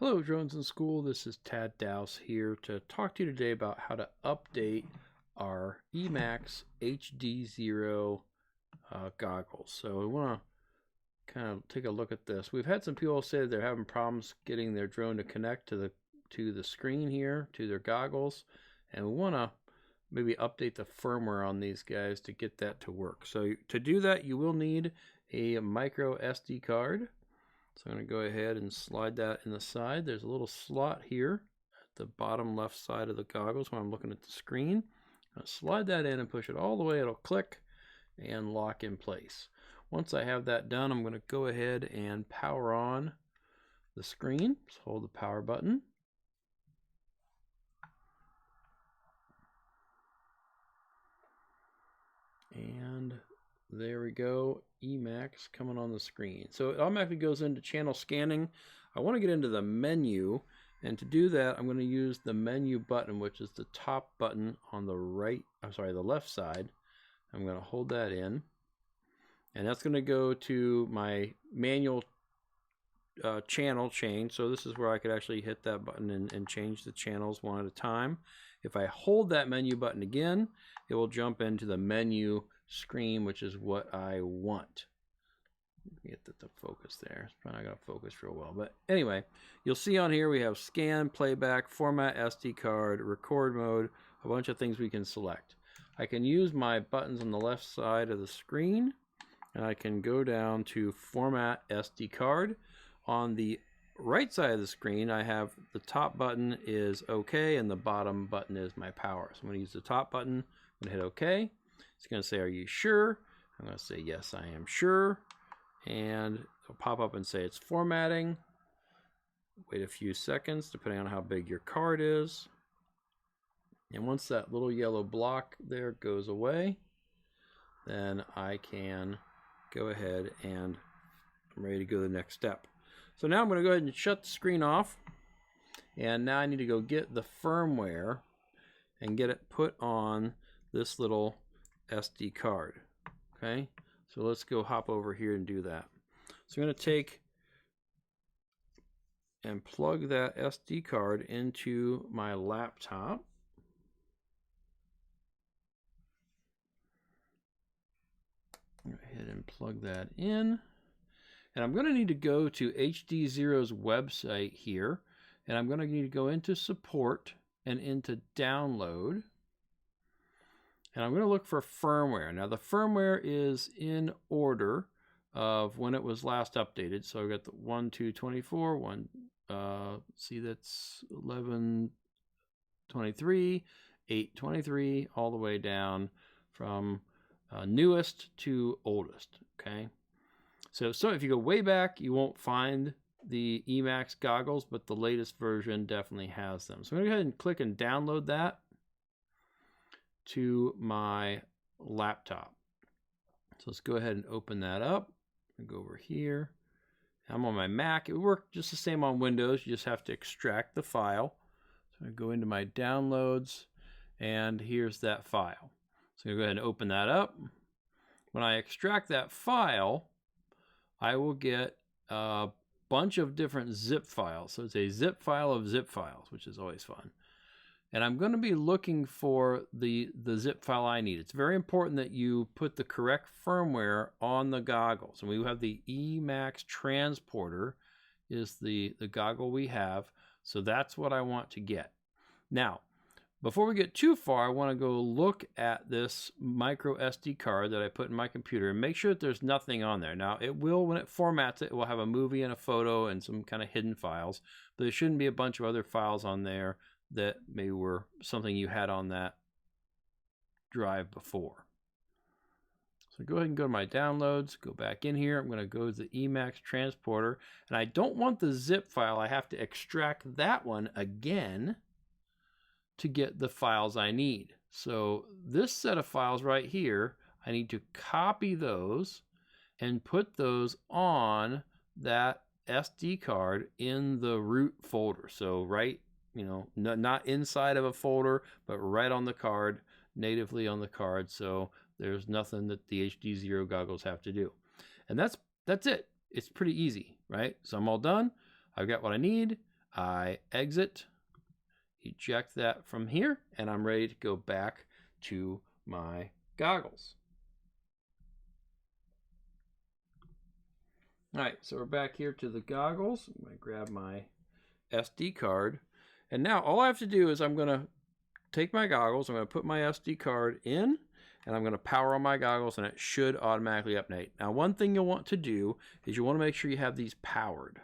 Hello, Drones in School. This is Tad Dowse here to talk to you today about how to update our Emax HD0 goggles. So we want to kind of take a look at this. We've had some people say they're having problems getting their drone to connect to the screen here, to their goggles, and we want to maybe update the firmware on these guys to get that to work. So to do that, you will need a micro SD card. So I'm going to go ahead and slide that in the side. There's a little slot here at the bottom left side of the goggles when I'm looking at the screen. I'll slide that in and push it all the way. It'll click and lock in place. Once I have that done, I'm going to go ahead and power on the screen. Just hold the power button. And there we go, Emax coming on the screen. So it automatically goes into channel scanning. I want to get into the menu, and to do that I'm going to use the menu button, which is the top button on the the left side. I'm going to hold that in, and that's going to go to my manual channel change. So this is where I could actually hit that button and change the channels one at a time. If I hold that menu button again, it will jump into the menu screen, which is what I want. Get that to focus there. It's probably not going to focus real well, but anyway, you'll see on here we have scan, playback, format SD card, record mode, a bunch of things we can select. I can use my buttons on the left side of the screen, and I can go down to format SD card. On the right side of the screen, I have the top button is OK, and the bottom button is my power. So I'm going to use the top button. I'm going to hit OK. It's going to say, are you sure? I'm going to say, yes, I am sure. And it'll pop up and say it's formatting. Wait a few seconds, depending on how big your card is. And once that little yellow block there goes away, then I can go ahead and I'm ready to go to the next step. So now I'm going to go ahead and shut the screen off. And now I need to go get the firmware and get it put on this little SD card. Okay, so let's go hop over here and do that. So I'm going to take and plug that SD card into my laptop. Go ahead and plug that in. And I'm going to need to go to HD0's website here, and I'm going to need to go into support and into download. And I'm going to look for firmware. Now the firmware is in order of when it was last updated. So I've got the 1.2.24, see that's 11.23, 8.23, all the way down from newest to oldest. Okay. So if you go way back, you won't find the Emax goggles, but the latest version definitely has them. So I'm going to go ahead and click and download that to my laptop. So let's go ahead and open that up and go over here. I'm on my Mac. It would work just the same on Windows. You just have to extract the file. So I go into my downloads, and here's that file. So I'm going to go ahead and open that up. When I extract that file, I will get a bunch of different zip files. So it's a zip file of zip files, which is always fun. And I'm going to be looking for the zip file I need. It's very important that you put the correct firmware on the goggles. And we have the Emax transporter is the goggle we have. So that's what I want to get. Now, before we get too far, I want to go look at this micro SD card that I put in my computer and make sure that there's nothing on there. Now, it will, when it formats it, it will have a movie and a photo and some kind of hidden files, but there shouldn't be a bunch of other files on there that maybe were something you had on that drive before. So go ahead and go to my downloads, go back in here. I'm going to go to the Emax transporter, and I don't want the zip file. I have to extract that one again to get the files I need. So this set of files right here, I need to copy those and put those on that SD card in the root folder. So right, not inside of a folder, but right on the card, natively on the card. So there's nothing that the HD0 goggles have to do. And that's it. It's pretty easy, right? So I'm all done. I've got what I need. I exit, eject that from here, and I'm ready to go back to my goggles. All right, so we're back here to the goggles. I'm going to grab my SD card. And now all I have to do is I'm going to take my goggles, I'm going to put my SD card in, and I'm going to power on my goggles, and it should automatically update. Now, one thing you'll want to do is you want to make sure you have these powered.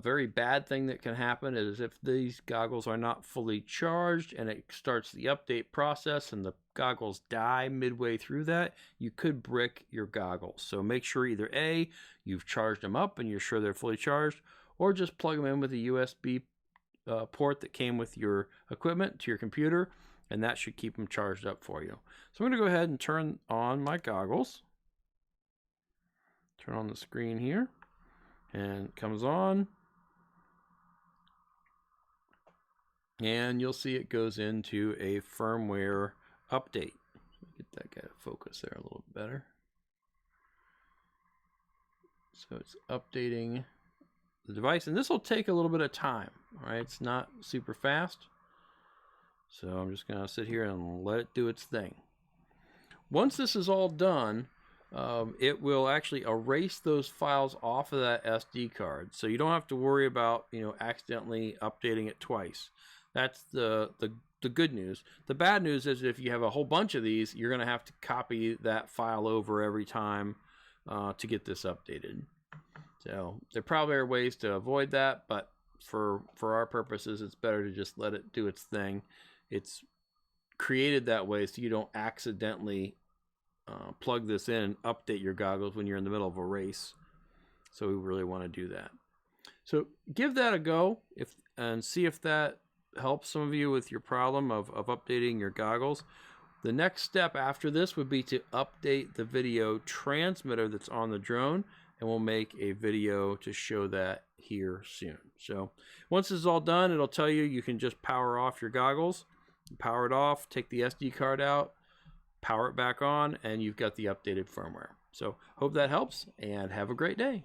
Very bad thing that can happen is if these goggles are not fully charged and it starts the update process and the goggles die midway through that, you could brick your goggles. So make sure either A, you've charged them up and you're sure they're fully charged, or just plug them in with a USB port that came with your equipment to your computer, and that should keep them charged up for you. So I'm going to go ahead and turn on my goggles. Turn on the screen here. And it comes on, and you'll see it goes into a firmware update. Get that guy to focus there a little bit better. So it's updating the device, and this will take a little bit of time. All right, it's not super fast, so I'm just going to sit here and let it do its thing. Once this is all done, it will actually erase those files off of that SD card, so you don't have to worry about accidentally updating it twice. That's the good news. The bad news is if you have a whole bunch of these, you're going to have to copy that file over every time to get this updated. So there probably are ways to avoid that, but for our purposes, it's better to just let it do its thing. It's created that way so you don't accidentally plug this in and update your goggles when you're in the middle of a race. So we really want to do that. So give that a go and see if that helps some of you with your problem of updating your goggles. The next step after this would be to update the video transmitter that's on the drone, and we'll make a video to show that here soon. So once this is all done, it'll tell you can just power off your goggles, power it off, take the SD card out, power it back on, and you've got the updated firmware. So hope that helps, and have a great day.